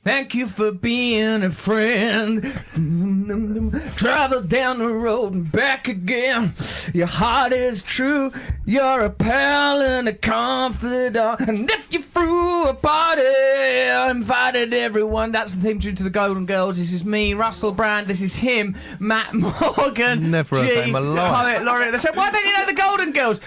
Thank you for being a friend. Travel down the road and back again. Your heart is true. You're a pal and a confidant. And if you threw a party, I invited everyone. That's the theme tune to the Golden Girls. This is me, Russell Brand. This is him, Matt Morgan. Never heard him alive. Poet laureate of the show. Why don't you know the Golden Girls?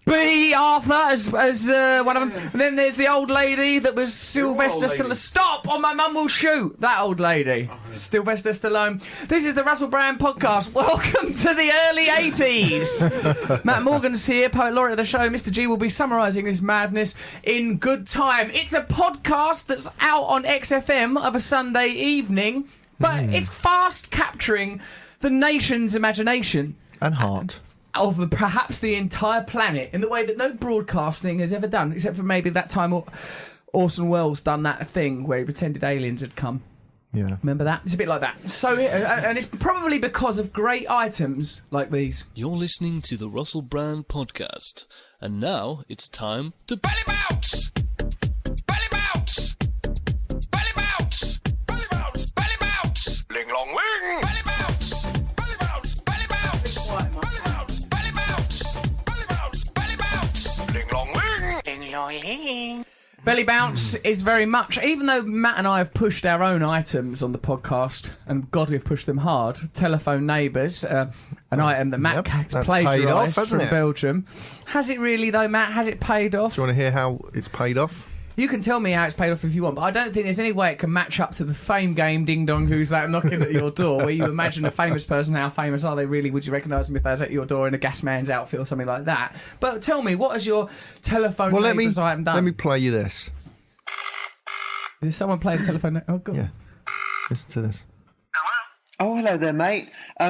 B. Arthur as one of them. And then there's the old lady that was Sylvester Stallone. Stop! Or my mum will shoot. That old lady. Sylvester Stallone. This is the Russell Brand podcast. Welcome to the early 80s. Matt Morgan's here, poet laureate of the show. Mr. G will be summarising this madness in good time. It's a podcast that's out on XFM of a Sunday evening, but it's fast capturing the nation's imagination. And heart. Of perhaps the entire planet in the way that no broadcasting has ever done, except for maybe that time Orson Welles done that thing where he pretended aliens had come. Yeah. Remember that? It's a bit like that. So, and it's probably because of great items like these. You're listening to the Russell Brand podcast, and now it's time to belly bounce! Belly bounce! Belly bounce! Belly bounce! Belly bounce! Ling long ling! Belly bounce! Belly bounce! Belly bounce! Belly bounce! Belly bounce! Belly bounce! Belly bounce! Ling long ling! Ling long ling! Belly bounce is very much, even though Matt and I have pushed our own items on the podcast, and God, we've pushed them hard. Telephone Neighbours, an item that Matt plagiarised from Belgium. Has it really, though, Matt? Has it paid off? Do you want to hear how it's paid off? You can tell me how it's paid off if you want, but I don't think there's any way it can match up to the fame game Ding Dong Who's That knocking at your door, where you imagine a famous person, how famous are they really? Would you recognise them if they was at your door in a gas man's outfit or something like that? But tell me, what has your Telephone Neighbours item done? Let me play you this. Did someone play the telephone? Oh, God. Yeah. Listen to this. Oh, hello there, mate.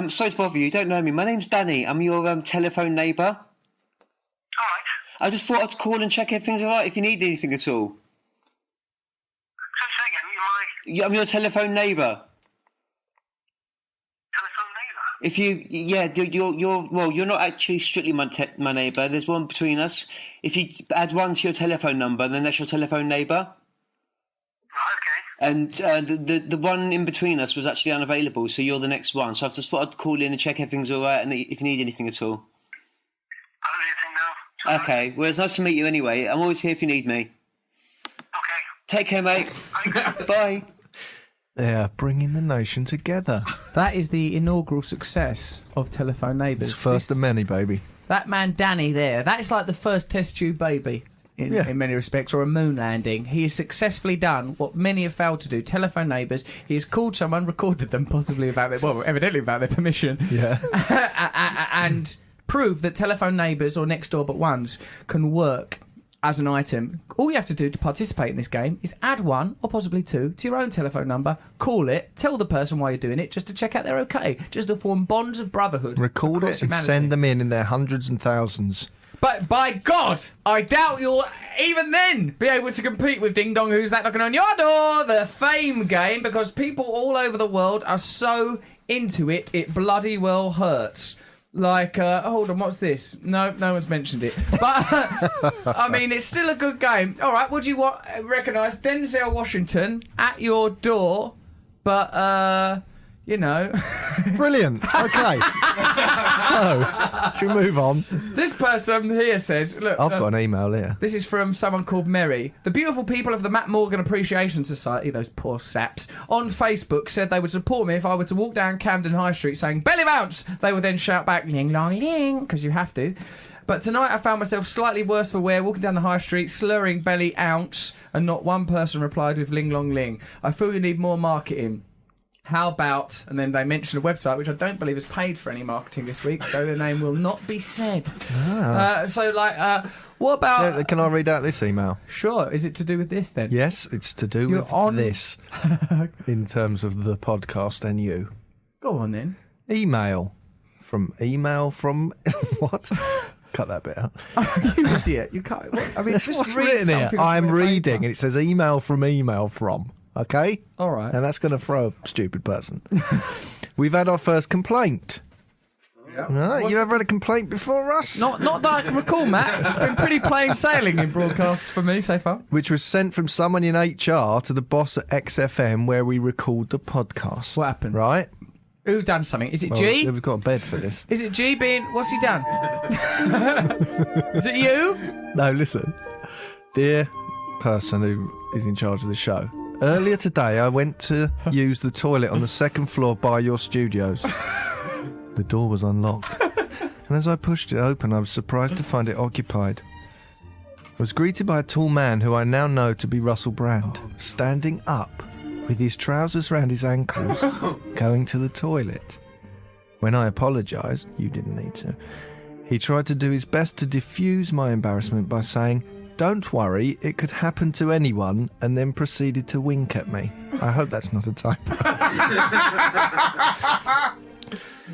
Sorry to bother you. You don't know me. My name's Danny. I'm your telephone neighbour. All right. I just thought I'd call and check everything's all right if you need anything at all. Say again, you're my I'm your telephone neighbour. telephone neighbour. If you're not actually strictly my neighbour. There's one between us. If you add one to your telephone number, then that's your telephone neighbour. Right, okay. And the one in between us was actually unavailable, so you're the next one. So I just thought I'd call in and check everything's all right and if you need anything at all. I don't need anything now. Okay, well, it's nice to meet you anyway. I'm always here if you need me. Okay. Take care, mate. Bye. Yeah, bringing the nation together. That is the inaugural success of Telephone Neighbours. It's first of many, baby. That man Danny there, that is like the first test tube baby in many respects, or a moon landing. He has successfully done what many have failed to do. Telephone Neighbours. He has called someone, recorded them, possibly evidently without their permission. Yeah. And proved that Telephone Neighbours or Next Door But Ones can work as an item. All you have to do to participate in this game is add one, or possibly two, to your own telephone number, call it, tell the person why you're doing it, just to check out they're okay, just to form bonds of brotherhood. Record it and send them in their hundreds and thousands. But by God, I doubt you'll even then be able to compete with Ding Dong Who's That knocking on your door, the fame game, because people all over the world are so into it, it bloody well hurts. Like, hold on, what's this? No one's mentioned it. But, I mean, it's still a good game. All right, would you recognise Denzel Washington at your door, but, you know... Brilliant. Okay. So, should we move on? This person here says... Look, I've got an email here. This is from someone called Mary. The beautiful people of the Matt Morgan Appreciation Society, those poor saps, on Facebook said they would support me if I were to walk down Camden High Street saying, belly bounce! They would then shout back, ling long ling, because you have to. But tonight I found myself slightly worse for wear, walking down the high street, slurring belly ounce, and not one person replied with ling long ling. I feel you need more marketing. How about, and then they mentioned a website which I don't believe has paid for any marketing this week, so their name will not be said. What about... Yeah, can I read out this email? Sure. Is it to do with this then? Yes, it's to do with this, in terms of the podcast and you. Go on then. Email from what? Cut that bit out. You idiot. You can't... I mean, That's just what's read written here. something I'm from the reading, paper. and it says email from. Okay? All right. And that's going to throw a stupid person. We've had our first complaint. Right, you ever had a complaint before, Russ? Not that I can recall, Matt. It's been pretty plain sailing in broadcast for me so far. Which was sent from someone in HR to the boss at XFM where we record the podcast. What happened? Right? Who's done something? Is it Well, G? we've got a bed for this. Is it G being... What's he done? Is it you? No, listen. Dear person who is in charge of the show, earlier today I went to use the toilet on the second floor by your studios. The door was unlocked. And as I pushed it open, I was surprised to find it occupied. I was greeted by a tall man who I now know to be Russell Brand, standing up with his trousers round his ankles, going to the toilet. When I apologised, you didn't need to, he tried to do his best to diffuse my embarrassment by saying, "Don't worry, it could happen to anyone," and then proceeded to wink at me. I hope that's not a typo.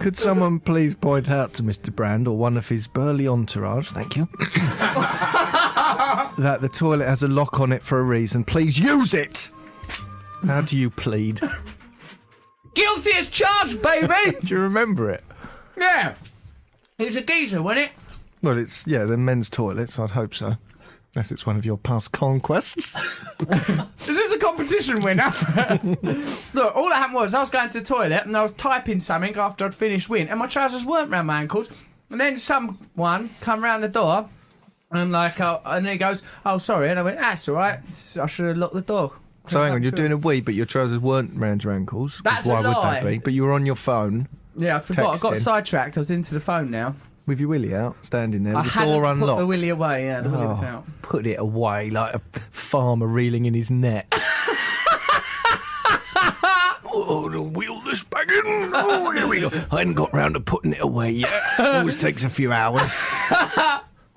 Could someone please point out to Mr. Brand or one of his burly entourage, thank you, that the toilet has a lock on it for a reason. Please use it! How do you plead? Guilty as charged, baby! Do you remember it? Yeah. It was a geezer, wasn't it? Well, it's, yeah, the men's toilets, I'd hope so. Unless it's one of your past conquests. Is this a competition winner? Look, all that happened was I was going to the toilet and I was typing something after I'd finished win, and my trousers weren't round my ankles. And then someone come round the door and and he goes, "Oh, sorry," and I went, "That's all right. I should have locked the door." So hang on, you're doing a wee, but your trousers weren't round your ankles. 'Cause That's why a would lie. that be? But you were on your phone Yeah, I forgot. I got Texting. sidetracked. I was into the phone now. with your willy out, standing there, I with the hadn't door put unlocked. the willy away. Yeah, the willy was Oh, out. put it away like a farmer reeling in his net. Oh, to wheel this back in. Oh, here we go. I hadn't got round to putting it away yet. Always takes a few hours.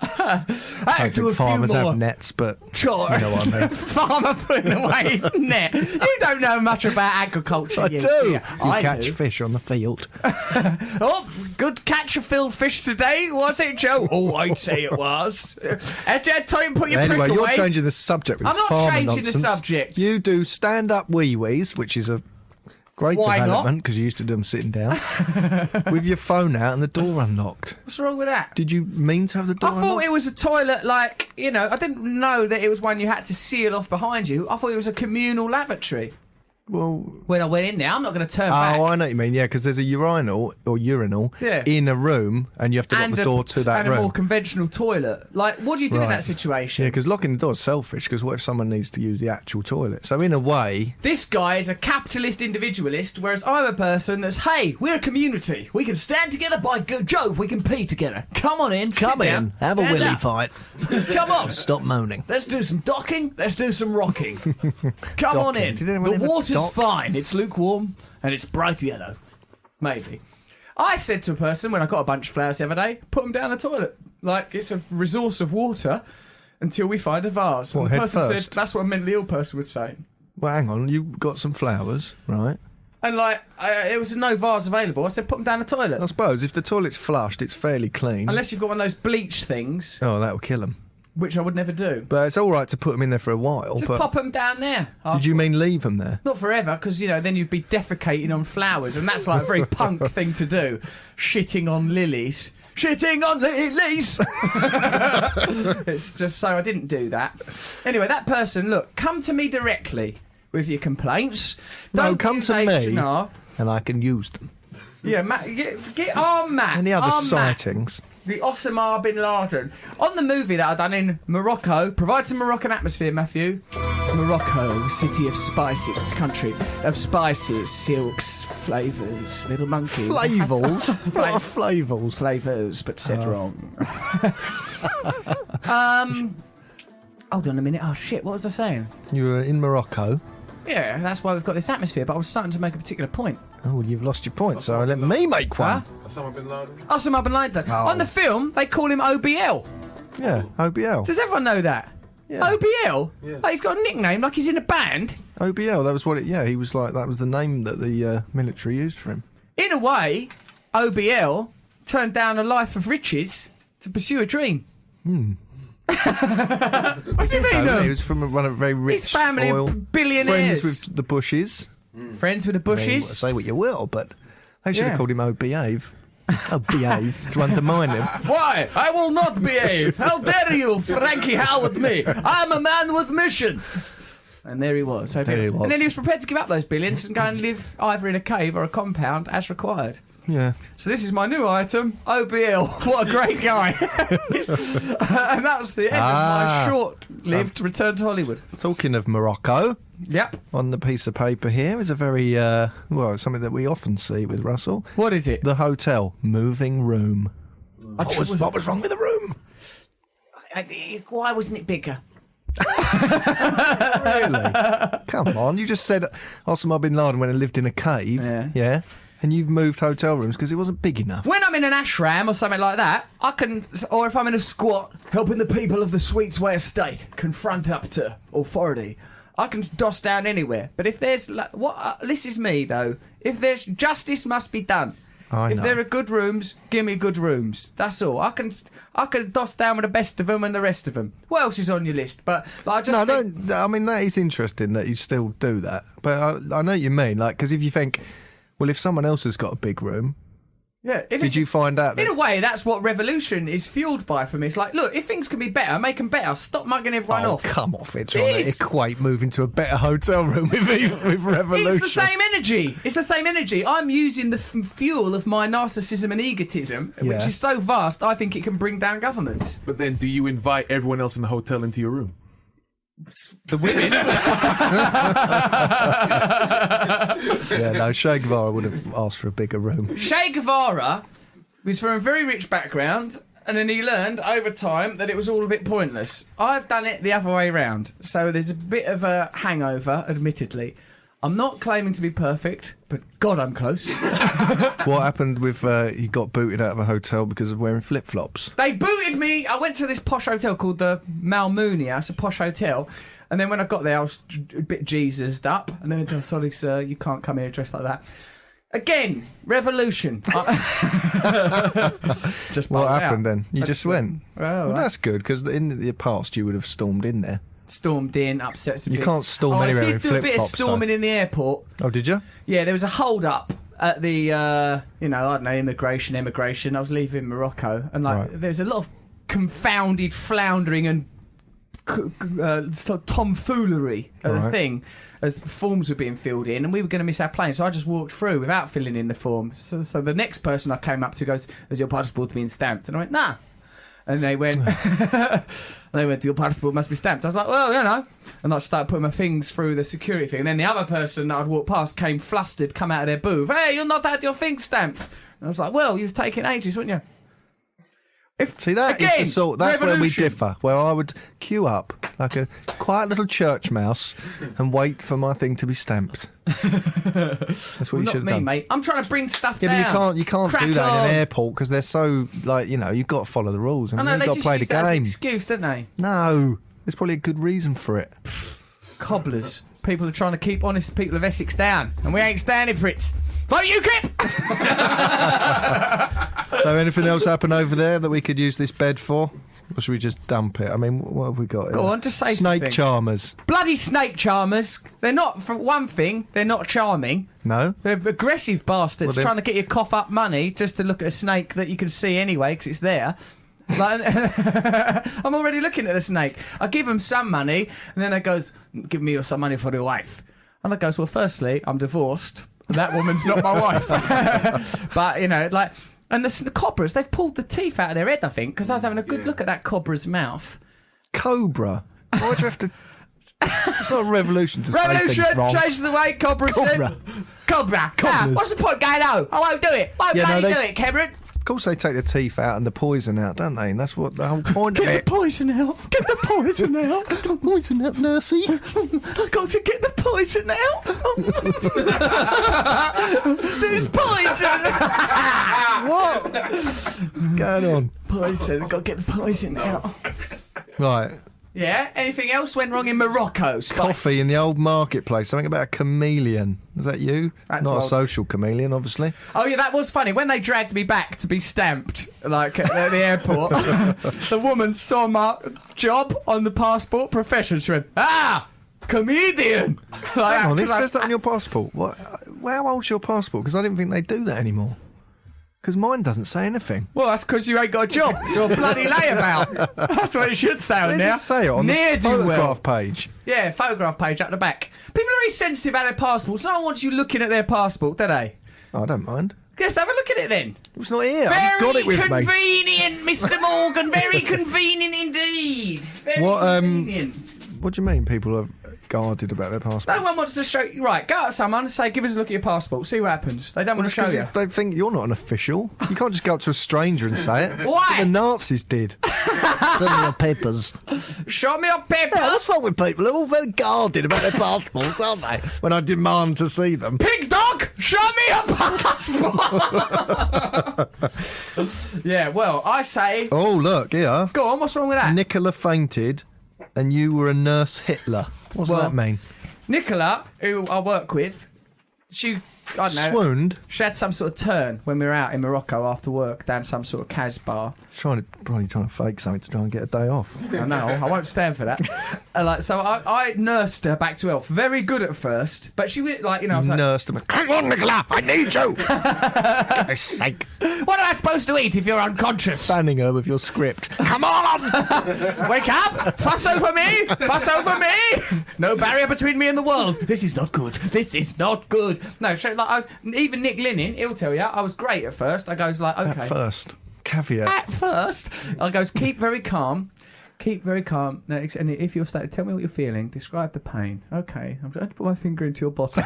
I I have to do think a farmers few more have nets, but chores. you know what I mean. Farmer putting away his net. You don't know much about agriculture. I you do. dear. You I catch do. fish on the field. Oh, good catch of filled fish today, was it, Joe? Oh, I'd say it was. Time put your Anyway, prick you're away. changing the subject with I'm this not farmer changing the nonsense. subject. You do stand-up wee-wees, which is a great Why not? development because you used to do them sitting down, with your phone out and the door unlocked. What's wrong with that? Did you mean to have the door I thought unlocked? it was a toilet, like, you know, I didn't know that it was one you had to seal off behind you. I thought it was a communal lavatory. Well, When I went in there, I'm not going to turn back. oh, I know what you mean. Yeah, because there's a urinal Yeah. in a room, and you have to lock the door to that and a more room. conventional toilet. Like, what do you do in Right. that situation? Yeah, because locking the door is selfish. Because what if someone needs to use the actual toilet? So in a way, This guy is a capitalist individualist, whereas I'm a person that's, hey, we're a community. We can stand together, by Jove, we can pee together. Come on in, sit down, stand up. fight. Come on. Stop moaning. Let's do some docking, let's do some rocking. Come on Docking. in. Did anyone The ever water's dock? fine. It's lukewarm and it's bright yellow. Maybe. I said to a person when I got a bunch of flowers the other day, put them down the toilet. Like, it's a resource of water until we find a vase. What, and the head person first? said, that's what a mentally ill person would say. Well, hang on. You got some flowers, right? And, like, there was no vase available. I said, put them down the toilet. I suppose if the toilet's flushed, it's fairly clean. Unless you've got one of those bleach things, Oh, that will kill them. which I would never do. But it's all right to put them in there for a while. Just But pop them down there. did you mean leave them there? Not forever, because, you know, then you'd be defecating on flowers, and that's like a very punk thing to do. Shitting on lilies. Shitting on lilies! It's just so I didn't do that. Anyway, that person, look, come to me directly with your complaints. No, Don't come use to me. H&R. And I can use them. Yeah, Matt, get our Matt. Any other our Matt, sightings? the Osama bin Laden. On the movie that I've done in Morocco, provide some Moroccan atmosphere, Matthew. Morocco, city of spices, country of spices, silks, flavours, little monkeys. Flavels? What are flavels? Flavours, but said wrong. Hold on a minute. Oh, shit, what was I saying? You were in Morocco. Yeah, that's why we've got this atmosphere, but I was starting to make a particular point. Oh, well, you've lost your point, so let me make one. Osama bin Laden. Oh. On the film, they call him OBL. Yeah, OBL. Does everyone know that? Yeah. OBL? Yeah. Like he's got a nickname, like he's in a band. OBL, that was what it, yeah, he was like, that was the name that the military used for him. In a way, OBL turned down a life of riches to pursue a dream. What do you mean? He was from one of a very rich His family oil, billionaires. friends with the Bushes. Friends with the I mean, Bushes. say what you will, but they should have Yeah. called him O-Behave. Oh, behave to undermine him. Why? I will not behave. How dare you, Frankie Howard me? I'm a man with mission. And there he was. So There he was. And then he was prepared to give up those billions and go and live either in a cave or a compound as required. Yeah. So this is my new item, OBL. What a great guy. And that's the end of my short-lived return to Hollywood. Talking of Morocco, Yep. on the piece of paper here is a very, well, it's something that we often see with Russell. What is it? The hotel moving room. I What was wrong with the room? Why wasn't it bigger? Really? Come on, you just said Osama bin Laden went and lived in a cave. Yeah. And you've moved hotel rooms because it wasn't big enough. When I'm in an ashram or something like that, I can, or if I'm in a squat, helping the people of the Sweetsway estate confront up to authority, I can doss down anywhere. But if there's, this is me though, if there's, justice must be done. I If know. there are good rooms, give me good rooms. That's all. I can doss down with the best of them and the rest of them. What else is on your list? But like, I just No, think, don't. I mean, that is interesting that you still do that. But I know what you mean. Like, because if you think, well, if someone else has got a big room, yeah. If did it's- you find out that? In a way, that's what revolution is fueled by for me. It's like, look, if things can be better, make them better. Stop mugging everyone Oh, off. come off it, It trying to is. equate moving to a better hotel room with revolution. It's the same energy. It's the same energy. I'm using the fuel of my narcissism and egotism, which Yeah. is so vast, I think it can bring down governments. But then, do you invite everyone else in the hotel into your room? The women. Yeah, no, Che Guevara would have asked for a bigger room. Che Guevara was from a very rich background, and then he learned over time that it was all a bit pointless. I've done it the other way round, so there's a bit of a hangover, admittedly. I'm not claiming to be perfect, but God, I'm close. What happened with he got booted out of a hotel because of wearing flip flops? They booted me. I went to this posh hotel called the Malmunia. It's a posh hotel. And then when I got there, I was a bit Jesused up. And then they went, sorry, sir, you can't come here dressed like that. Again, revolution. Just What bugged happened out. then? You just went. Oh, Well, right. that's good because in the past you would have stormed in there. Stormed in, upset. You can't storm anywhere I with did do a bit of flip-flops, though. storming in the airport. Oh, did you? Yeah, there was a hold up at the, I don't know, immigration. I was leaving Morocco, and there's a lot of confounded floundering and sort of tomfoolery at the Right. thing as forms were being filled in, and we were going to miss our plane. So I just walked through without filling in the form. So the next person I came up to goes, "Has your passport been stamped?" And I went, "Nah." And they went, "Your passport must be stamped." I was like, "Well, And I started putting my things through the security thing. And then the other person that I'd walked past came flustered, come out of their booth. "Hey, you're not had your things stamped." And I was like, "Well, you've taken ages, wouldn't you?" See, that is Again, the sort. That's where we revolution. differ. Where I would queue up like a quiet little church mouse and wait for my thing to be stamped. That's what you Not should have me, done. mate. I'm trying to bring stuff Yeah, down. but you can't Crack do that in on. an airport because they're so you've got to follow the rules and I know, you've they got to just play the use that as an game. excuse, don't they? No, there's probably a good reason for it. Cobblers. People are trying to keep honest people of Essex down, and we ain't standing for it. Vote UKIP! So, anything else happen over there that we could use this bed for? Or should we just dump it? I mean, what have we got? Go here? on, just say Snake something. charmers. Bloody snake charmers. They're not, for one thing, they're not charming. No? They're aggressive bastards Well, then- trying to get you cough up money just to look at a snake that you can see anyway because it's there. Like, I'm already looking at the snake. I give them some money, and then it goes, "Give me some money for your wife." And I goes, "Well, firstly, I'm divorced. That woman's not my wife." But and the cobras, they've pulled the teeth out of their head, I think, because I was having a good look at that cobra's mouth. Cobra. Why'd you have to... It's not a revolution to say Revolution, things wrong. change the way Cobra said. Cobra. Cobra. Cobras. Ah, what's the point, Galo? I won't do it. I won't Yeah, no, bloody they- do it, Cameron. Of course they take the teeth out and the poison out, don't they? And that's what the whole point of Get it. the poison out. Get the poison out. Get the poison out, nursey. I got to get the poison out. There's poison. What? What's going on? Poison. I've got to get the poison out. Right. Yeah? Anything else went wrong in Morocco? Spice? Coffee in the old marketplace. Something about a chameleon. Was that you? That's Not a old. social chameleon, obviously. Oh, yeah, that was funny. When they dragged me back to be stamped, like, at the airport, the woman saw my job on the passport, profession. She went, comedian! Hang on, this says that on your passport. What? How old's your passport? Because I didn't think they do that anymore. Because mine doesn't say anything. Well, that's because you ain't got a job. You're a bloody layabout. That's what it should say on Where there. does it say it on the Ne'er-do-well. photograph page? Yeah, photograph page at the back. People are very sensitive about their passports. No one wants you looking at their passport, do they? I don't mind. Let's have a look at it then. It's not here. Very I've got it with me. convenient, Mr. Morgan. Very convenient indeed. Very What, convenient. What do you mean people are guarded about their passport? No one wants to show you. Right, go up to someone and say, give us a look at your passport. See what happens. They don't want to show you. They think you're not an official. You can't just go up to a stranger and say it. Why? The Nazis did. Send me your papers. Show me your papers. Yeah, what's wrong with people? They're all very guarded about their passports, aren't they? When I demand to see them. Pig dog, show me your passport. Yeah, well, I say, Oh, look, here. go on, what's wrong with that? Nicola fainted and you were a nurse Hitler. What does that mean? Nicola, who I work with, she, I don't know, Swooned. she had some sort of turn when we were out in Morocco after work down some sort of Kaz bar. Probably trying to fake something to try and get a day off. I know, I won't stand for that. So I nursed her back to health. Very good at first, but she was like, I was like, Nursed him. Come on, Nicola, I need you. Goodness sake. what am I supposed to eat if you're unconscious? Fanning her with your script. Come on! Wake up! Fuss over me! Fuss over me! No barrier between me and the world. This is not good. This is not good. No, even Nick Linnon, he'll tell you, I was great at first. I goes like, okay. At first. Caveat. At first, I goes, keep very calm. Keep very calm. No, and if you're starting, tell me what you're feeling. Describe the pain. Okay, I'm trying to put my finger into your bottom.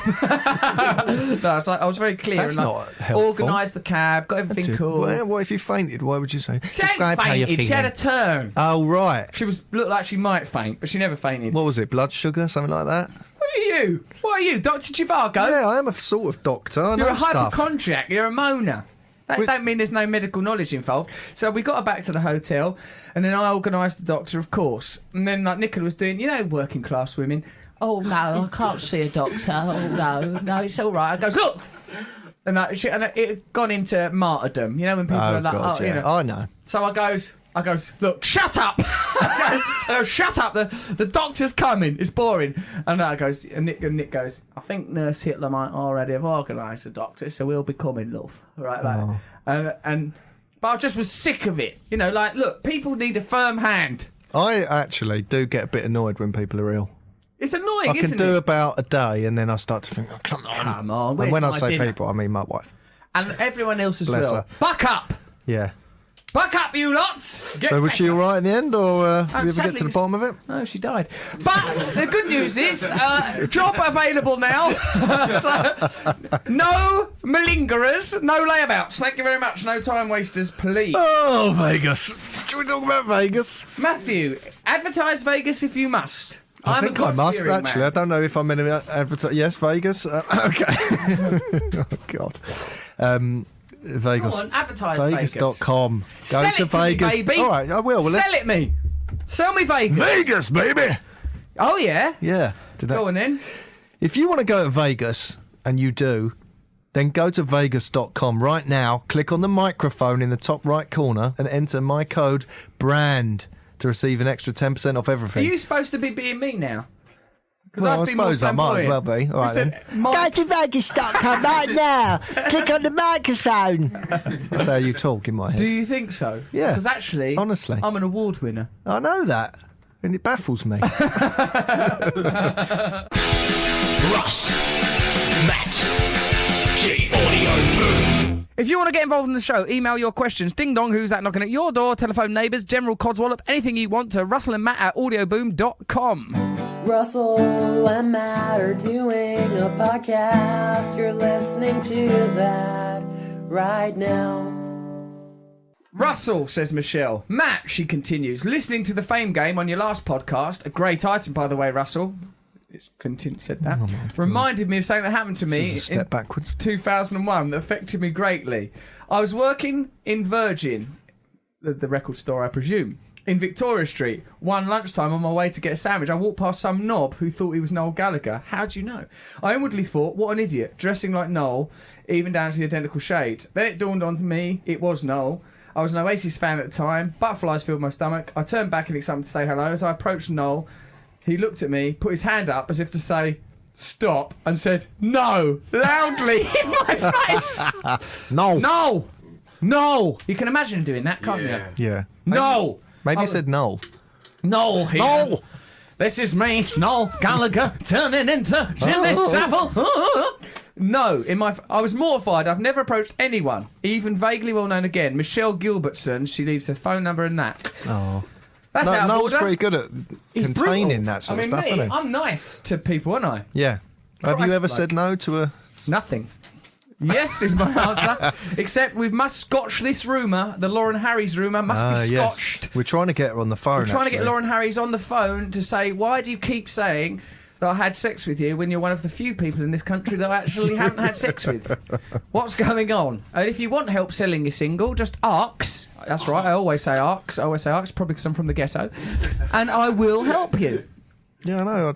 No, it's like I was very clear. That's and not helpful. Organised the cab, got everything cool. Well, what if you fainted? Why would you say? She hadn't fainted. She had a turn. Oh, right. She looked like she might faint, but she never fainted. What was it? Blood sugar? Something like that? What are you? What are you, Dr. Chivago? Yeah, I am a sort of doctor. I You're know a stuff. hypochondriac. You're a moaner. That don't mean there's no medical knowledge involved. So we got her back to the hotel, and then I organised the doctor, of course. And then like Nicola was doing, working class women. Oh no, I can't see a doctor. Oh no, it's all right. I goes, look, and it had gone into martyrdom. You know when people are like, God, oh, yeah. I know. So I goes, look, shut up! I go, shut up! The doctor's coming. It's boring. And Nick goes, I think Nurse Hitler might already have organised the doctor, so we'll be coming, love. Right, like. But I just was sick of it. Like, look, people need a firm hand. I actually do get a bit annoyed when people are ill. It's annoying, I can isn't do it? about a day, and then I start to think, oh, come on. Come on, And where's when I my say dinner? people, I mean my wife. And everyone else as Bless well. her. Buck up! Yeah. Buck up, you lots! Get So was she better. all right in the end, or did we ever sadly, get to the bottom of it? No, she died. But the good news is, job available now. No malingerers, no layabouts. Thank you very much. No time wasters, please. Oh, Vegas. Should we talk about Vegas? Matthew, advertise Vegas if you must. I I'm think a I must, God-fearing actually. man. I don't know if I'm in an advertise. Yes, Vegas. Okay. Oh, God. Vegas. Go on, advertise Vegas. Vegas.com. Go Sell it to to me, Vegas. baby. All right, I will. Well, let's- Sell it me. Sell me Vegas. Vegas, baby. Oh, yeah? Yeah. Did that- Go on then. If you want to go to Vegas, and you do, then go to Vegas.com right now, click on the microphone in the top right corner, and enter my code BRAND to receive an extra 10% off Are everything. you supposed to be being me now? 'Cause Well, I'd I be more suppose I might as well flamboyant. be. All right, Listen, then. my- to Vegas.com right now. Click on the microphone. That's how you talk in my head. Do you think so? Yeah. Because actually, Honestly. I'm an award winner. I know that, and it baffles me. Russ, Matt, G Audio Boom. If you want to get involved in the show, email your questions. Ding dong, who's that knocking at your door? Telephone neighbours, General Codswallop, anything you want to Russell and Matt at audioboom.com. Russell and Matt are doing a podcast. You're listening to that right now. Russell, says Michelle. Matt, she continues, listening to the Fame Game on your last podcast. A great item, by the way, Russell. It's said that. Reminded me of something that happened to me This is a step backwards. 2001 that affected me greatly. I was working in Virgin, the record store, I presume, in Victoria Street. One lunchtime on my way to get a sandwich, I walked past some knob who thought he was Noel Gallagher. How do you know? I inwardly thought, what an idiot, dressing like Noel, even down to the identical shade. Then it dawned on me, it was Noel. I was an Oasis fan at the time. Butterflies filled my stomach. I turned back in excitement to say hello. As I approached Noel, he looked at me, put his hand up as if to say, stop, and said, no, loudly in my face. No. No. No! You can imagine doing that, can't Yeah. Yeah. No! Maybe I he said Noel. No! Here. Noel! This is me, Noel Gallagher, turning into Jimmy Savile. No, I was mortified. I've never approached anyone, even vaguely well known again. Michelle Gilbertson, she leaves her phone number and that. Oh. That's out of Noel's order. pretty good at He's containing brutal. that sort I of mean, stuff, me, isn't he? I'm nice to people, aren't I? Yeah. Have you Christ, ever like- said no to a... Nothing. Yes is my answer. Except we must scotch this rumour. The Lauren Harries rumour must be scotched. yes. We're trying to get her on the phone, We're trying to get actually. Lauren Harries on the phone to say, why do you keep saying that I had sex with you when you're one of the few people in this country that I actually haven't had sex with? What's going on? And if you want help selling your single, just ask. That's right, I always say ask. Probably because I'm from the ghetto. And I will help you. Yeah, I know.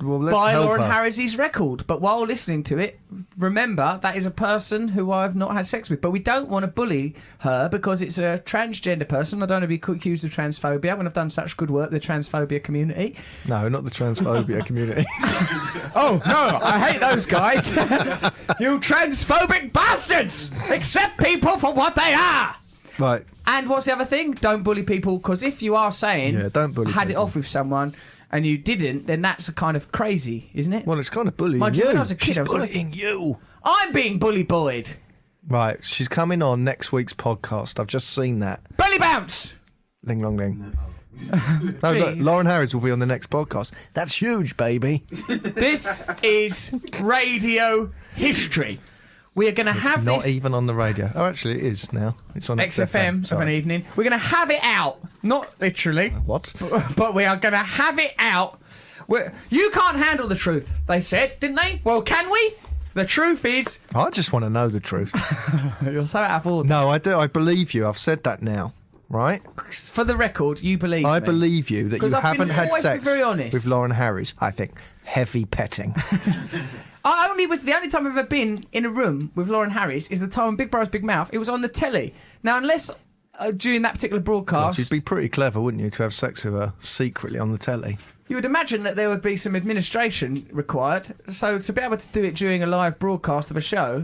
Well, let's Buy help Lauren her. Harris's record. But while listening to it, remember that is a person who I've not had sex with. But we don't want to bully her because it's a transgender person. I don't want to be accused of transphobia when I've done such good work, the transphobia community. No, not the transphobia community. Oh, no, I hate those guys. You transphobic bastards! Accept people for what they are! Right. And what's the other thing? Don't bully people, because if you are saying Yeah, don't bully had it people. off with someone and you didn't, then that's a kind of crazy, isn't it? Well, it's kind of bullying Mind you, you. when I was a kid, She's I was like- bullying you. I'm being bully boyed. Right, she's coming on next week's podcast. I've just seen that. Belly bounce! Ling long ling. No, look, Lauren Harris will be on the next podcast. That's huge, baby. This is radio history. We are going to have Not this even on the radio. Oh, actually, it is now. It's on XFM of an Sorry. evening. We're going to have it out. Not literally. What? But we are going to have it out. You can't handle the truth, they said, didn't they? Well, can we? The truth is... I just want to know the truth. You're so out of order. No, I do. I believe you. I've said that now. Right? For the record, you believe I me. believe you that 'Cause you I've been haven't had always been sex very honest. with Lauren Harris. I think heavy petting. The only time I've ever been in a room with Lauren Harris is the time when Big Brother's Big Mouth. It was on the telly. Now, unless during that particular broadcast, You'd be pretty clever, wouldn't you, to have sex with her secretly on the telly? you would imagine that there would be some administration required. So to be able to do it during a live broadcast of a show,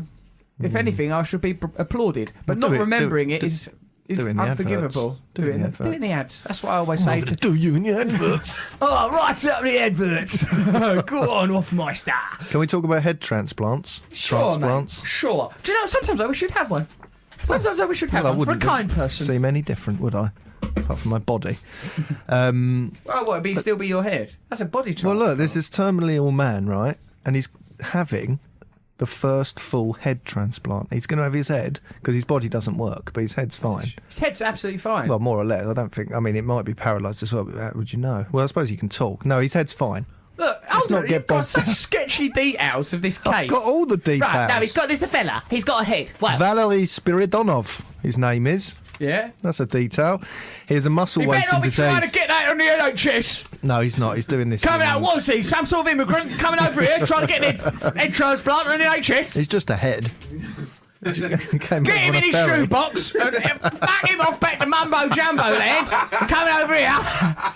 if anything, I should be applauded. But Well, not remembering it is do it in the unforgivable. adverts. Do it in the Do it in the ads. That's what I always say to. do you in the adverts? Oh, right up the adverts. Go on, off my star. Can we talk about head transplants? Sure, Transplants? mate. Sure. Do you know, sometimes I wish you'd have one. Sometimes I wish you'd have Well, I one. For a wouldn't kind person. seem any different, would I? Apart from my body. Oh, what, it'd still be your head? That's a body Well, transplant. look, there's this terminally ill man, right? And he's having the first full head transplant. He's going to have his head, because his body doesn't work, but his head's fine. His head's absolutely fine. Well, more or less. I don't think... I mean, it might be paralysed as well, but how would you know? Well, I suppose he can talk. No, his head's fine. Look, not hold on, get you've got bogged such down. sketchy details of this case. I've got all the details. Right, no, this a fella. He's got a head. Well, Valery Spiridonov, his name is. yeah. That's a detail. Here's a muscle He better wasting not be trying to disease. get that on the NHS. No, he's not. He's doing this. Coming out, in- what is he? Some sort of immigrant coming over here trying to get an head transplant on the NHS? He's just a head. Came Get over him on in a his ferry. shoebox and fuck him off back to Mumbo Jumbo land. Coming over here,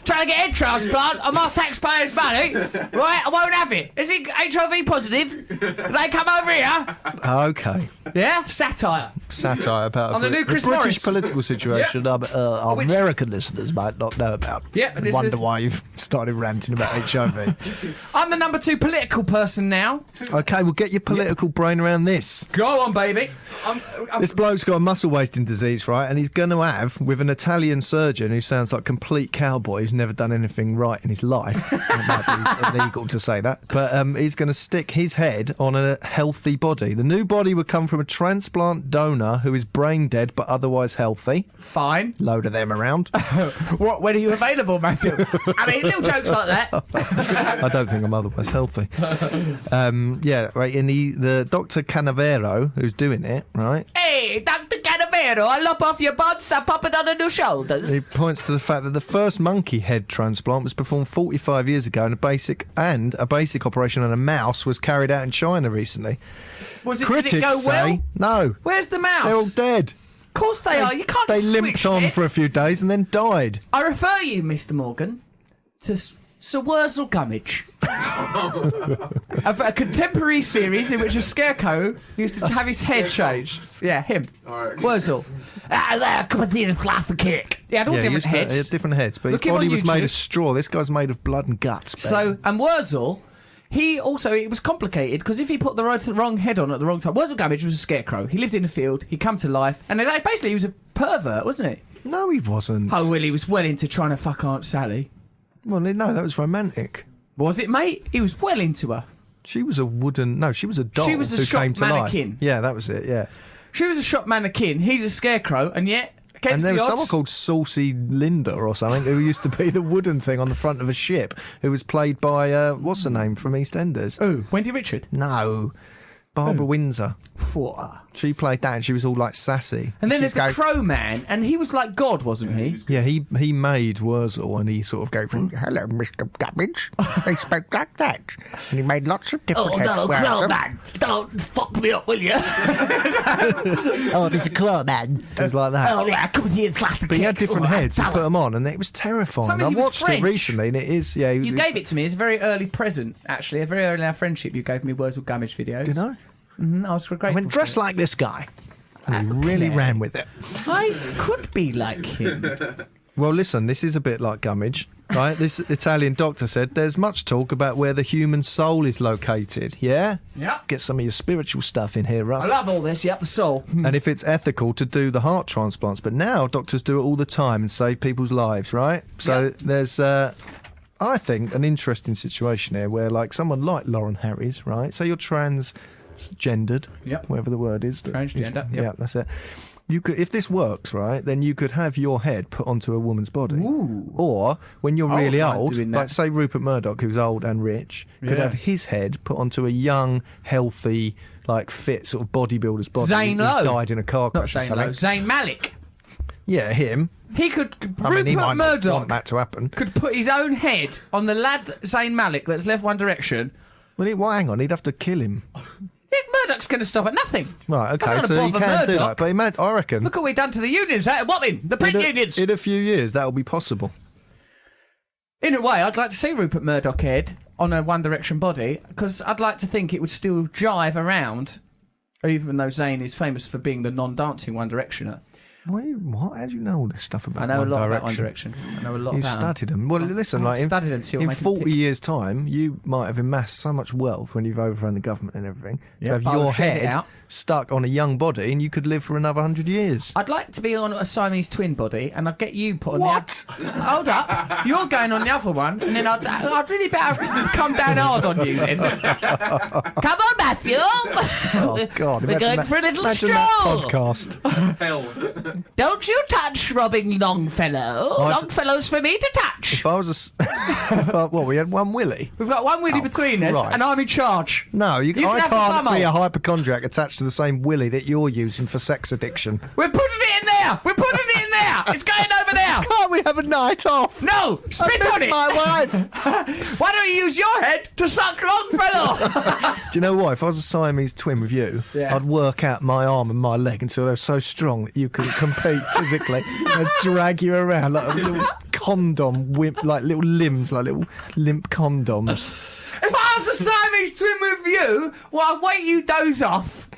trying to get head transplant on my taxpayers' money. Right, I won't have it. Is he HIV positive? They come over here. Okay. Yeah, satire. Satire about On the new Chris British Morris. political situation our Which- American listeners might not know about. Yeah, but and this wonder is- why you've started ranting about HIV. I'm the number 2 political person now. Okay, well, get your political brain around this. Go on, baby. I'm This bloke's got a muscle wasting disease, right? And he's going to have, with an Italian surgeon who sounds like a complete cowboy who's never done anything right in his life. It might be illegal to say that. But he's going to stick his head on a healthy body. The new body would come from a transplant donor who is brain dead but otherwise healthy. fine. Load of them around. What? When are you available, Matthew? I mean, little jokes like that. I don't think I'm otherwise healthy. Yeah, right. And the Dr. Canavero, who's doing it, right? Hey, Dr. Canavero, I lop off your buds, I pop it under your shoulders. He points to the fact that the first monkey head transplant was performed 45 years ago, and a basic operation on a mouse was carried out in China recently. Did Critics it go say well? no. Where's the mouse? They're all dead. Of course they are. You can't They switch limped on this. for a few days and then died. I refer you, Mr. Morgan, to Sir Wurzel Gummidge. a contemporary series in which a scarecrow used to have his head changed. Yeah, him. Alright. Wurzel. Come on, the cake. He had all different heads. He had different heads, but Look his him on body was made YouTube. of straw. This guy's made of blood and guts. Ben. So, and Wurzel, it was complicated because if he put the wrong head on at the wrong time, Wurzel Gummidge was a scarecrow. He lived in the field, he come to life, and basically he was a pervert, wasn't he? No, he wasn't. Oh, well, he was well into trying to fuck Aunt Sally. Well, no, that was romantic. Was it, mate? He was well into her. She was a she was a doll She was a who shop came to mannequin. life. Yeah, that was it, yeah. She was a shop mannequin, he's a scarecrow, and yet, against And there the was odds... someone called Saucy Linda or something who used to be the wooden thing on the front of a ship, who was played by, what's her name from EastEnders? Oh, Wendy Richard. No, Barbara Windsor. For. She played that and she was all like sassy. And then She'd there's the Crow Man, and he was like God, wasn't he? Yeah, he made Wurzel and he sort of gave him, hello, Mr. Gummidge. They spoke like that. And he made lots of different Oh, no, Crow Man, don't fuck me up, will you? Oh, Mr. Claw Man. It was like that. Oh, yeah, come here and clap the But he had cake. different Oh, heads. He tell put her. them on, and it was terrifying. Sometimes I he was watched French. it recently, and it is. Yeah, You gave it to me. It's a very early present, actually. A very early in our friendship, you gave me Wurzel Gummidge videos. Did I? I was grateful. I went dressed for it. like this guy, and he really ran with it. I could be like him. Well, listen, this is a bit like Gummidge, right? This Italian doctor said there's much talk about where the human soul is located. Yeah. Yeah. Get some of your spiritual stuff in here, Russ. I love all this. Yep, the soul. And if it's ethical to do the heart transplants, but now doctors do it all the time and save people's lives, right? So Yeah. there's, I think, an interesting situation here where, like, someone like Lauren Harries, right? So you're transgendered, Yep. whatever the word is. Transgender, yep. Yeah, that's it. You could, if this works, right, then you could have your head put onto a woman's body. Ooh. Or when you're I really wouldn't mind old, doing that. like say Rupert Murdoch, who's old and rich, could Yeah. have his head put onto a young, healthy, like fit sort of bodybuilder's body Zane who's Lowe. died in a car Not crash or Zayn something. Lowe. Zayn Malik. Yeah, him. He could. I mean, he Rupert might not Murdoch want that to happen. could put his own head on the lad Zayn Malik that's left One Direction. Well, hang on, he'd have to kill him. Murdoch's going to stop at nothing. Right, okay, That's so not he gonna can bother do Murdoch. that. But I reckon Look what we've done to the unions. What in? The print unions. in a few years that'll be possible. In a way, I'd like to see Rupert Murdoch head on a One Direction body because I'd like to think it would still jive around, even though Zayn is famous for being the non-dancing One Directioner. Wait, what? How do you know all this stuff about I know One a lot Direction? about One Direction. I know a lot You've about studied them. Well, listen, like I've studied them, see what in makes them 40 tick. years' time, you might have amassed so much wealth when you've overrun the government and everything. Yeah, to have I'll your share it head out. stuck on a young body, and you could live for another 100 years. I'd like to be on a Siamese twin body, and I'd get you put on What? the other. Hold up, you're going on the other one, and then I'd really better come down hard on you then. Come on, Matthew. Oh God! We're imagine going that, for a little imagine stroll. that podcast. Hell. Don't you touch Robin Longfellow. Longfellow's for me to touch. If I was we had one Willie. We've got one Willie Oh, between us, Christ. and I'm in charge. No, You can I have the can't bumhole. be a hypochondriac attached to the same Willie that you're using for sex addiction. We're putting it in there. We're putting it in there. It's going over there. Can't we have a night off? No, spit I on miss it. my wife. Why don't you use your head to suck Longfellow? Do you know what? If I was a Siamese twin with you, Yeah. I'd work out my arm and my leg until they were so strong that you couldn't compete physically. I'd drag you around like a little condom, like little limbs, like little limp condoms. If I was a Siamese twin with you, well, I'd wait you doze off.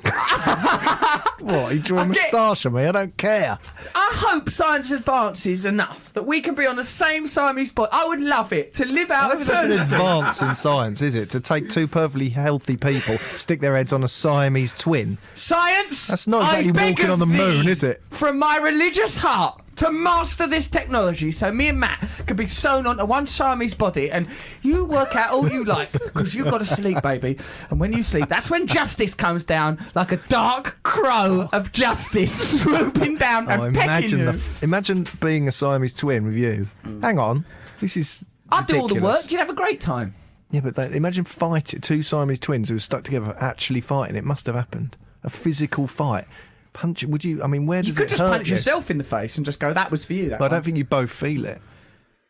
What? You draw a I get- moustache on me? I don't care. I hope science advances enough that we can be on the same Siamese body. I would love it to live out That's an eternity. advance in science, is it? To take two perfectly healthy people, stick their heads on a Siamese twin. Science. That's not I exactly beg walking of on the moon, thee, is it? From my religious heart, to master this technology, so me and Matt could be sewn onto one Siamese body, and you work out all you like because you've got to sleep, baby. And when you sleep, that's when justice comes down like a dark crow of justice, swooping down and Oh, pecking you. imagine being a Siamese twin with you. Hang on, this is. I'd do all the ridiculous. work. You'd have a great time. Yeah, but imagine fighting two Siamese twins who were stuck together actually fighting. It must have happened. A physical fight. Punch. Would you? I mean, where You does could it just hurt punch you? yourself in the face and just go, that was for you. That But I one." don't think you both feel it.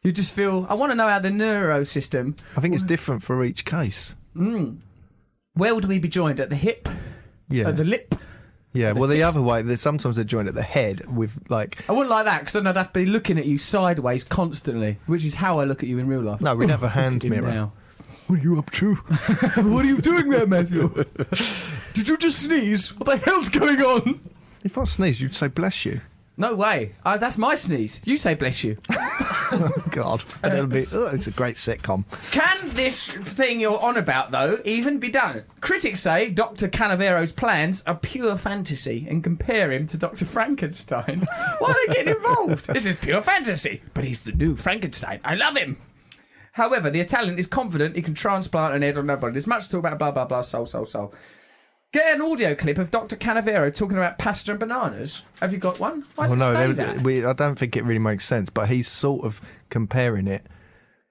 You just feel, I want to know how the neuro system, I think it's different for each case. where would we be joined? At the hip? Yeah. At the lip? Yeah, The well, the tips- other way, sometimes they're joined at the head with, like... I wouldn't like that, because then I'd have to be looking at you sideways constantly, which is how I look at you in real life. No, we'd have a hand Look at him mirror. now. What are you up to? What are you doing there, Matthew? Did you just sneeze? What the hell's going on? If I sneeze, you'd say bless you. No way. That's my sneeze. You say bless you. God. And it'll be... Oh, it's a great sitcom. Can this thing you're on about, though, even be done? Critics say Dr. Canavero's plans are pure fantasy and compare him to Dr. Frankenstein. Why are they getting involved? This is pure fantasy, but he's the new Frankenstein. I love him. However, the Italian is confident he can transplant an head on nobody. There's much to talk about, blah, blah, blah, soul. Get an audio clip of Dr. Canavero talking about pasta and bananas. Have you got one? Why does it say that? I don't think it really makes sense, but he's sort of comparing it,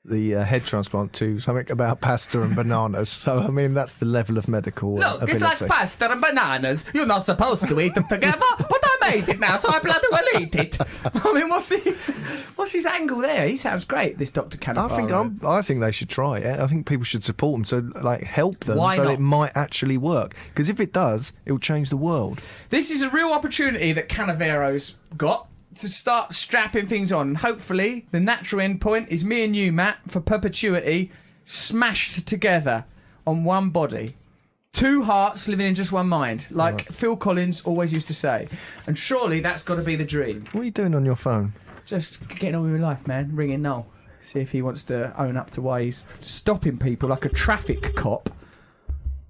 the head transplant, to something about pasta and bananas. So, I mean, that's the level of medical Look, ability. it's like pasta and bananas. You're not supposed to eat them together, but I made it now, so I bloody well eat it. I mean, what's his angle there? He sounds great, this Dr. Canavero. I think they should try it. I think people should support them, so like help them, Why so not? it might actually work. Because if it does, it will change the world. This is a real opportunity that Canavero's got to start strapping things on. Hopefully, the natural end point is me and you, Matt, for perpetuity, smashed together on one body. Two hearts living in just one mind, like Phil Collins always used to say. And surely that's got to be the dream. What are you doing on your phone? Just getting on with your life, man. Ringing Noel. See if he wants to own up to why he's stopping people like a traffic cop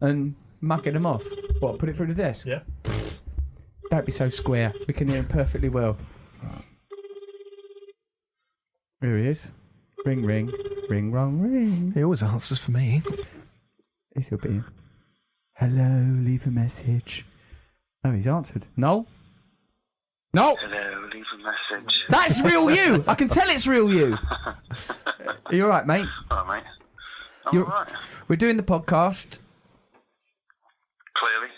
and mucking them off. What, put it through the desk? Yeah. Don't be so square. We can hear him perfectly well. Here he is. Ring, ring. Ring, wrong, ring. He always answers for me. This will be him. Hello, leave a message. Oh, he's answered. No? No! Hello, leave a message. That's real you! I can tell it's real you. Are you alright, mate? All right, mate. I'm You're- all right. We're doing the podcast. Clearly.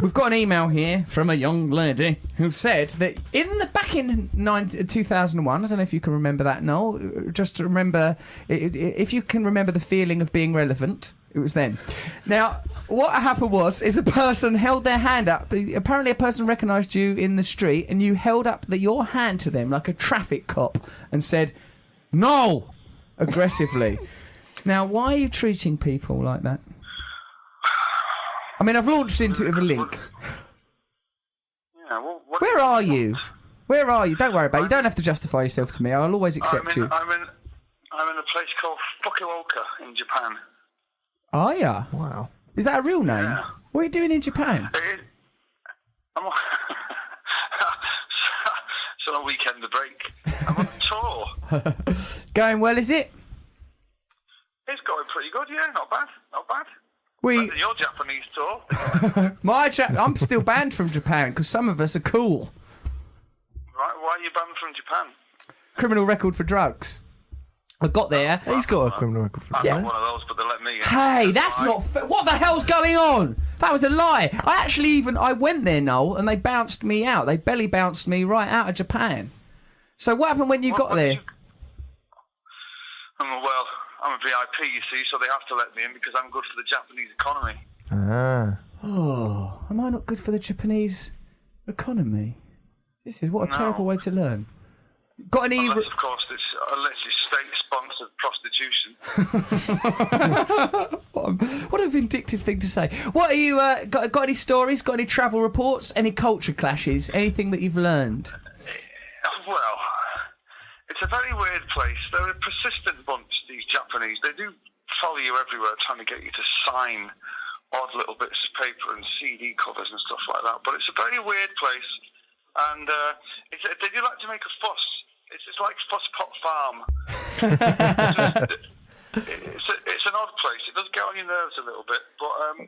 We've got an email here from a young lady who said that back in 2001, I don't know if you can remember that, Noel, just to remember, if you can remember the feeling of being relevant, it was then. Now, what happened is a person held their hand up. Apparently a person recognised you in the street and you held up your hand to them like a traffic cop and said, "No!" aggressively. Now, why are you treating people like that? I mean, I've launched into it with a link. Yeah, well, what Where are you? Where are you? Don't worry about it. You don't have to justify yourself to me. I'll always accept you. I'm in a place called Fukuoka in Japan. Are ya? Wow. Is that a real name? Yeah. What are you doing in Japan? I'm on, it's on a weekend break. I'm on a tour. Going well, is it? It's going pretty good, yeah. Not bad. Not bad. We, Better than your Japanese tour. I'm still banned from Japan because some of us are cool. Right, why are you banned from Japan? Criminal record for drugs. I got there. He's got a criminal record for I'm that. not one of those, but they let me in. Hey, that's not fair. What the hell's going on? That was a lie. I went there, Noel, and they bounced me out. They belly bounced me right out of Japan. So what happened when you got there? Well, I'm a VIP, you see, so they have to let me in because I'm good for the Japanese economy. Ah. Oh, am I not good for the Japanese economy? This is what a No. terrible way to learn. Got any? Unless, of course, it's state-sponsored prostitution. What a vindictive thing to say. What are you? Got any stories? Got any travel reports? Any culture clashes? Anything that you've learned? Well, it's a very weird place. They're a persistent bunch, these Japanese. They do follow you everywhere, trying to get you to sign odd little bits of paper and CD covers and stuff like that. But it's a very weird place, and they do like to make a fuss. It's like Fusspot Farm. It's an odd place. It does get on your nerves a little bit, but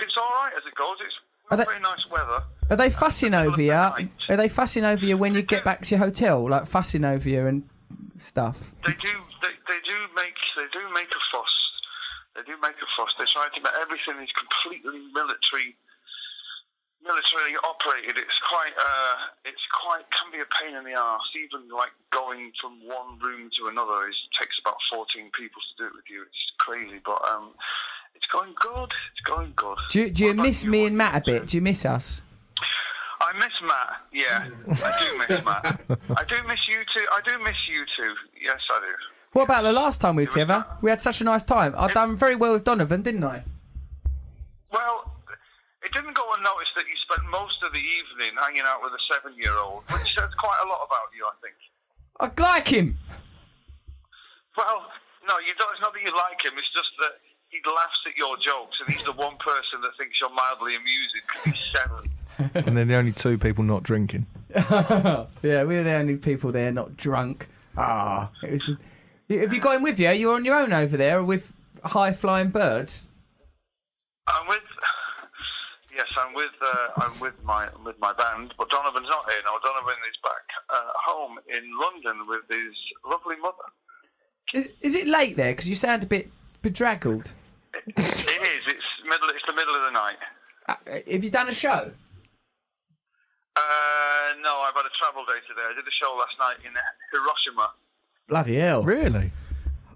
it's all right as it goes. It's not very nice weather. Are they fussing over you? Are they fussing over you when you get back to your hotel? Like fussing over you and stuff? They do make a fuss. They do make a fuss. They try to make everything is completely militarily operated. It's quite can be a pain in the arse. Even like going from one room to another takes about 14 people to do it with you. It's crazy, but it's going good. It's going good. Do you What about miss you? me What and are Matt a you bit? doing? Do you miss us? I miss Matt. Yeah, I do miss Matt. I do miss you too. I do miss you too. Yes, I do. What about the last time we were was together? Matt. We had such a nice time. I've done very well with Donovan, didn't I? Well, it didn't go unnoticed that you spent most of the evening hanging out with a 7-year-old, which says quite a lot about you, I think. I like him. Well, no, you don't. It's not that you like him. It's just that he laughs at your jokes, and he's the one person that thinks you're mildly amusing because he's 7. And they're the only two people not drinking. Yeah, we're the only people there not drunk. It was. Have you got him with you? You're on your own over there, or with high-flying birds? I'm with. Yes, I'm with my band, but Donovan's not here now. Donovan is back home in London with his lovely mother. Is it late there? Because you sound a bit bedraggled. It is. It's the middle of the night. Have you done a show? No, I've had a travel day today. I did a show last night in Hiroshima. Bloody hell. Really?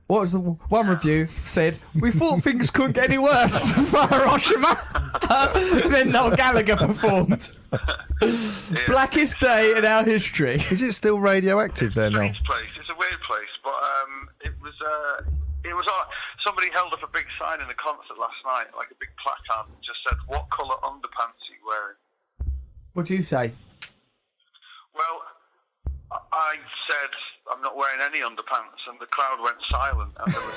What was the one review said? We thought things couldn't get any worse for Hiroshima. Then Noel Gallagher performed. Yeah. Blackest day in our history. Is it still radioactive there now? Strange place. It's a weird place, but it was somebody held up a big sign in the concert last night, like a big placard, and just said, "What colour underpants are you wearing?" What do you say? Well, I said, "I'm not wearing any underpants," and the crowd went silent, and there was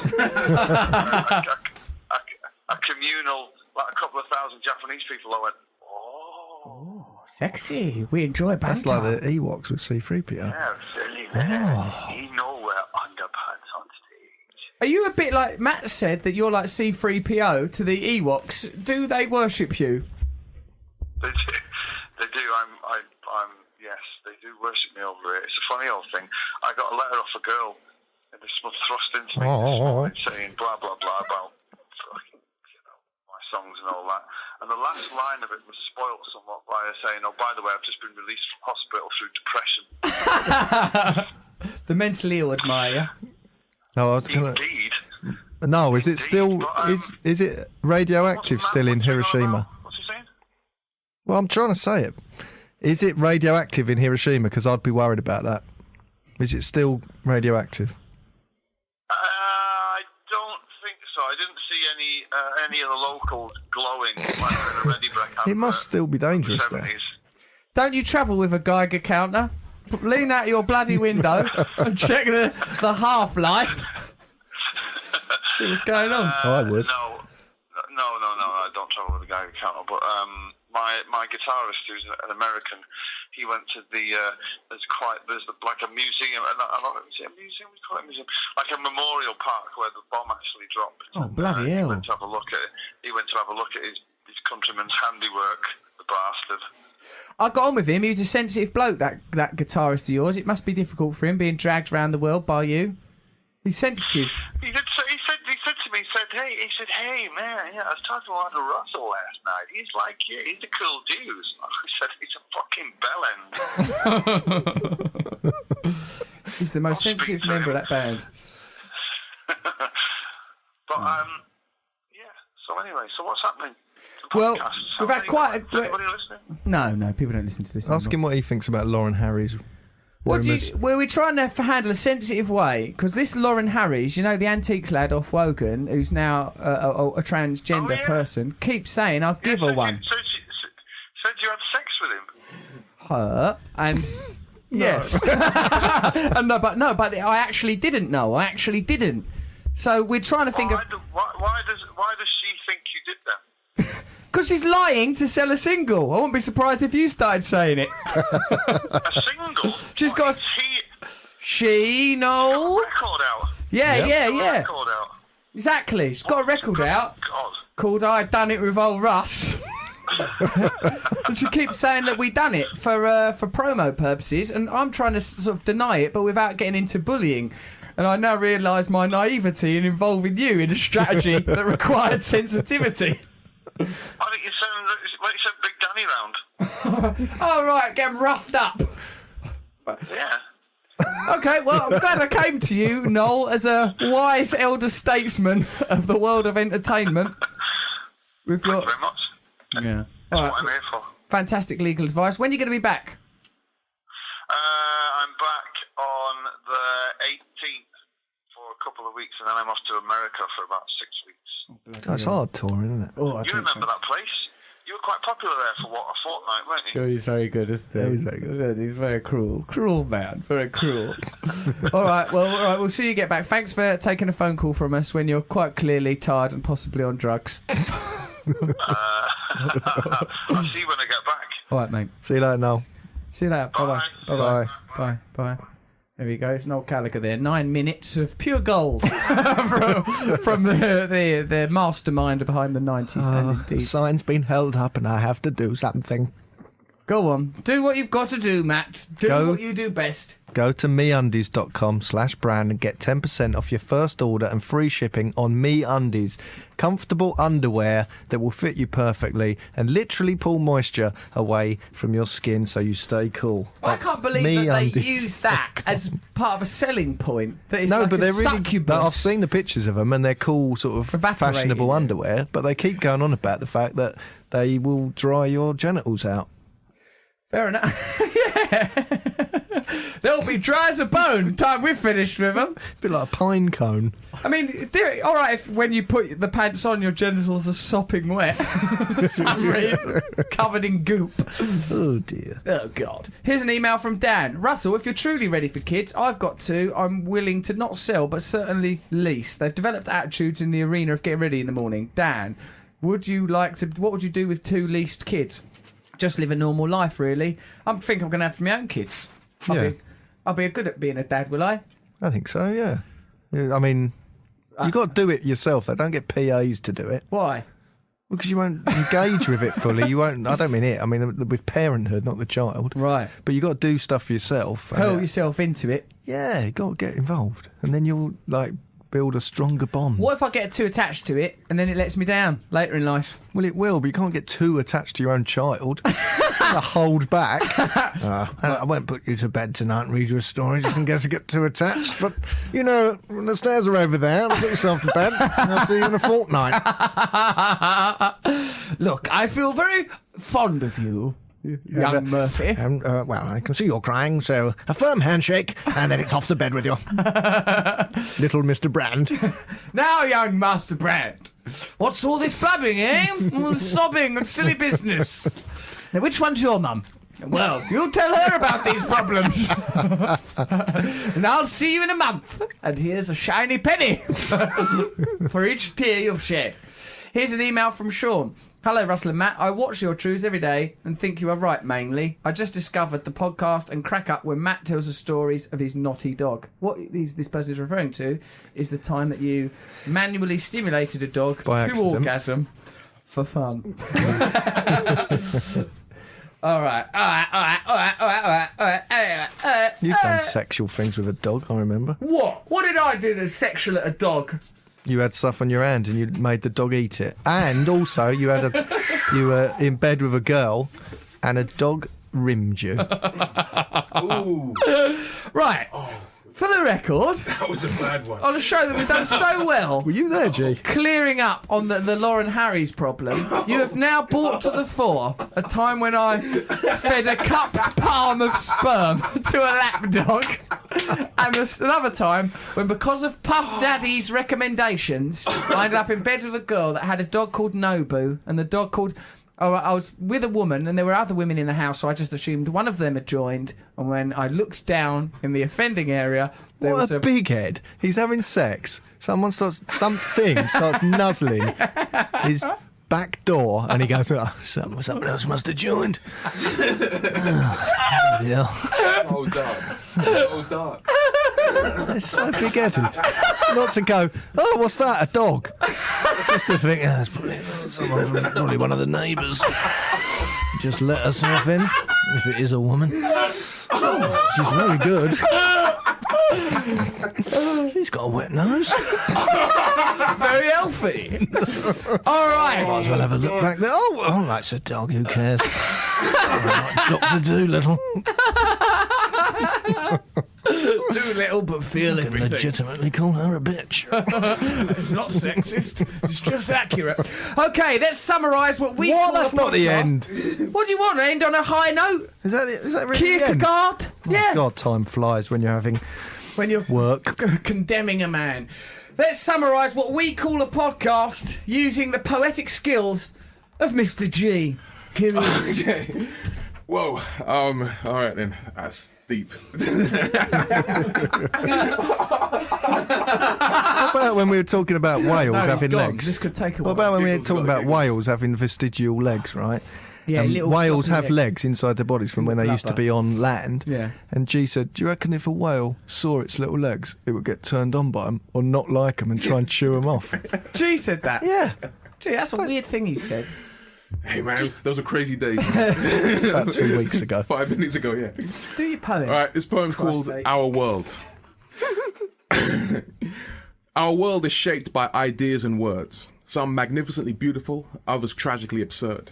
a communal, like a couple of thousand Japanese people that went, "Oh, Sexy. We enjoy banter. That's like the Ewoks with C-3PO. yeah, silly man. He know wear underpants on stage." Are you a bit like Matt said that you're like C-3PO to the Ewoks? Do they worship you? They do. They do. Yes, they do worship me over it. It's a funny old thing. I got a letter off a girl, and this was thrust into me this morning, saying blah blah blah about fucking, my songs and all that. And the last line of it was spoilt somewhat by her saying, "Oh, by the way, I've just been released from hospital through depression." The mentally ill admire you. No, I was gonna. Indeed. No, is it still? But, Is it radioactive Matt, still in what's going on Hiroshima? about? What's he saying? Well, I'm trying to say it. Is it radioactive in Hiroshima? Because I'd be worried about that. Is it still radioactive? I don't think so. I didn't see any of the locals glowing like the Ready Break. It must still be dangerous there. 70s. Don't you travel with a Geiger counter? Lean out your bloody window and check the half-life. See what's going on. I would. No, I don't travel with a Geiger counter, but my guitarist, who's an American, he went to there's like a museum, and I don't know, is it a museum? We call it a museum, like a memorial park where the bomb actually dropped. Oh, bloody hell. He went to have a look at it. He went to have a look at his countryman's handiwork, the bastard. I got on with him. He was a sensitive bloke, that guitarist of yours. It must be difficult for him being dragged around the world by you. He's sensitive. He said to me, hey man, yeah, I was talking to Roger Russell last night. He's like, yeah, he's a cool dude. I said, he's a fucking bellend. He's the most I'll speak sensitive to member him. of that band. But yeah. So anyway, so what's happening? The Well, podcasts. we've How had many- quite a- Is anybody listening? No, people don't listen to this. Ask him what he thinks about Lauren Harry's rumours. We're trying to handle a sensitive way, because this Lauren Harries, the antiques lad off Wogan, who's now a transgender Oh, yeah. person, keeps saying I've give her one. Said you had sex with him. Her and yes, and but I actually didn't know. I actually didn't. So we're trying to think of Why does she think you did that? because she's lying to sell a single. I wouldn't be surprised if you started saying it. A single? She's What, got is he She no. record out. Yeah. Record out. Exactly. She's got a record out God. called "I Done It with Old Russ." And she keeps saying that we done it for promo purposes, and I'm trying to sort of deny it, but without getting into bullying. And I now realise my naivety in involving you in a strategy that required sensitivity. I think you sent Big Danny round. Oh right, get roughed up. Yeah. Okay, well, I'm glad I came to you, Noel, as a wise elder statesman of the world of entertainment. With Thank your you very much. yeah. That's All what I'm right. here for. Fantastic legal advice. When are you going to be back? I'm back on the 18th for a couple of weeks, and then I'm off to America for about 6 weeks. That's hard touring, isn't it? Oh, You remember that place? You were quite popular there for, a fortnight, weren't you? He's very good, isn't he? He's very good. He's very cruel. Cruel man. Very cruel. All right, we'll see you get back. Thanks for taking a phone call from us when you're quite clearly tired and possibly on drugs. I'll see you when I get back. All right, mate. See you later, Noel. See you later. Bye-bye. Bye. Bye-bye. Bye. Bye. There we go. It's Noel Gallagher there. 9 minutes of pure gold from the mastermind behind the 90s. and The indeed. sign's been held up and I have to do something. Go on. Do what you've got to do, Matt. Do Go. what you do best. Go to meundies.com/brand and get 10% off your first order and free shipping on MeUndies. Comfortable underwear that will fit you perfectly and literally pull moisture away from your skin so you stay cool. I That's can't believe that they MeUndies. use that as part of a selling point. That it's No, like but a they're really. succubus. I've seen the pictures of them, and they're cool, sort of Evaporated, fashionable yeah. underwear. But they keep going on about the fact that they will dry your genitals out. Fair enough. Yeah. They'll be dry as a bone time we're finished with them. A bit like a pine cone. I mean, all right if when you put the pants on, your genitals are sopping wet for some reason, covered in goop. Oh dear. Oh, God. Here's an email from Dan. Russell, if you're truly ready for kids, I've got two I'm willing to not sell, but certainly lease. They've developed attitudes in the arena of getting ready in the morning. Dan, what would you do with two leased kids? Just live a normal life, really. I think I'm going to have my own kids. I'll be good at being a dad, will I? I think so. Yeah. I mean, you got to do it yourself. Though. Don't get PAs to do it. Why? Because you won't engage with it fully. You won't. I don't mean it. I mean with parenthood, not the child. Right. But you got to do stuff for yourself. Hurl yourself into it. Yeah, you got to get involved, and then you'll build a stronger bond. What if I get too attached to it and then it lets me down later in life? Well, it will, but you can't get too attached to your own child. Hold back. I won't put you to bed tonight and read you a story just in case you get too attached. But, the stairs are over there. Get yourself to bed. And I'll see you in a fortnight. Look, I feel very fond of you, young Murphy. Well, I can see you're crying, so a firm handshake, and then it's off to bed with you. Little Mr. Brand. Now, young Master Brand, what's all this blabbing, eh? Sobbing and silly business. Now, which one's your mum? Well, you tell her about these problems. And I'll see you in a month. And here's a shiny penny for each tear you've shed. Here's an email from Sean. Hello, Russell and Matt. I watch your truths every day and think you are right, mainly. I just discovered the podcast and crack up when Matt tells the stories of his naughty dog. What this person is referring to is the time that you manually stimulated a dog By to accident. orgasm for fun. All right. You've done sexual things with a dog, I remember. What? What did I do to sexual a dog? You had stuff on your hand and you made the dog eat it. And also, you were in bed with a girl and a dog rimmed you. Right. For the record, That was a bad one. on a show that we've done so well, Were you there, G? clearing up on the Lauren Harries problem, you have now brought to the fore a time when I fed a cup palm of sperm to a lap dog, and another time when, because of Puff Daddy's recommendations, I ended up in bed with a girl that had a dog called Nobu and the dog called... Oh, I was with a woman, and there were other women in the house, so I just assumed one of them had joined. And when I looked down in the offending area, there was What a big head. He's having sex. Something starts nuzzling his back door, and he goes, someone else must have joined. Yeah. Oh, dark. It's so big-headed. Not to go, oh, what's that, a dog? Just to think, it's probably one of the neighbours. Just let herself in, if it is a woman. She's very good. He's got a wet nose. very healthy. All right. Might as well have a look back there. Oh, that's a dog, who cares? Dr. Doolittle. little but feel can legitimately call her a bitch. It's not sexist. It's just accurate. Okay, let's summarise what we. What? call That's a not the podcast. end. What do you want? End on a high note? Is that really the end? Kierkegaard? Yeah. God, time flies when you're having When you're work. condemning a man. Let's summarise what we call a podcast using the poetic skills of Mr. G. Here he is. Okay. Whoa. All right then. That's deep. What about when we were talking about whales No, he's having gone. legs? This could take a What while. about when we were Giggles, talking got about giggles. whales having vestigial legs, right? Yeah, little whales floppy have legs inside their bodies from when they used to blubber. be on land. Yeah. And G said, do you reckon if a whale saw its little legs, it would get turned on by them or not like them and try and chew them off? G said that. Yeah. Gee, that's a weird thing you said. Hey man, those were crazy days. It's about 2 weeks ago. 5 minutes ago, yeah. Do your poem. All right, this poem's called sake. Our World. Our world is shaped by ideas and words, some magnificently beautiful, others tragically absurd.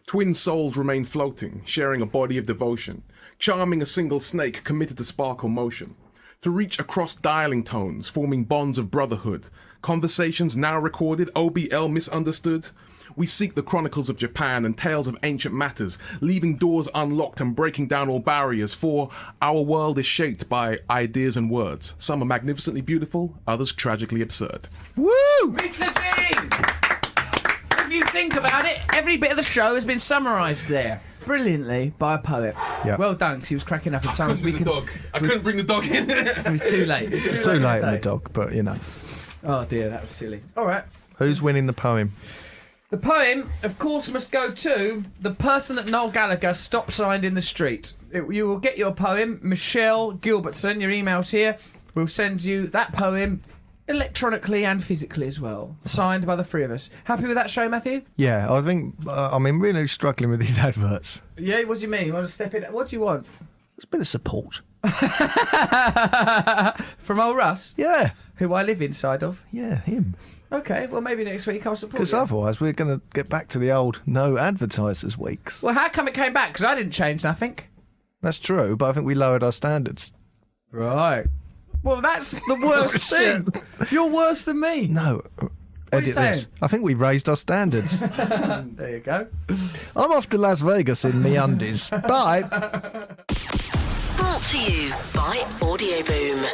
Twin souls remain floating, sharing a body of devotion, charming a single snake committed to sparkle motion. To reach across dialing tones, forming bonds of brotherhood. Conversations now recorded, OBL misunderstood. We seek the chronicles of Japan and tales of ancient matters, leaving doors unlocked and breaking down all barriers, for our world is shaped by ideas and words. Some are magnificently beautiful, others tragically absurd. Woo! Mr. G! If you think about it, every bit of the show has been summarised there brilliantly by a poet. Yeah. Well done, because he was cracking up, and I sometimes couldn't we bring the can. dog. I couldn't bring the dog in. It was too late. It's too late on the dog, but you know. Oh dear, that was silly. All right. Who's winning the poem? The poem, of course, must go to the person that Noel Gallagher stop signed in the street. You will get your poem, Michelle Gilbertson. Your email's here. We'll send you that poem electronically and physically as well, signed by the three of us. Happy with that show, Matthew? Yeah, I think I'm really struggling with these adverts. Yeah. What do you mean? You want to step in? What do you want? There's a bit of support. From old Russ, Yeah, who I live inside of. yeah, him. Okay, well maybe next week I'll support Because you. otherwise we're going to get back to the old no advertisers weeks. Well, how come it came back? Because I didn't change nothing. That's true, but I think we lowered our standards. Right. Well, that's the worst thing. You're worse than me. No, you edit this. saying? I think we raised our standards. There you go. I'm off to Las Vegas in me undies. Bye. Brought to you by Audio Boom.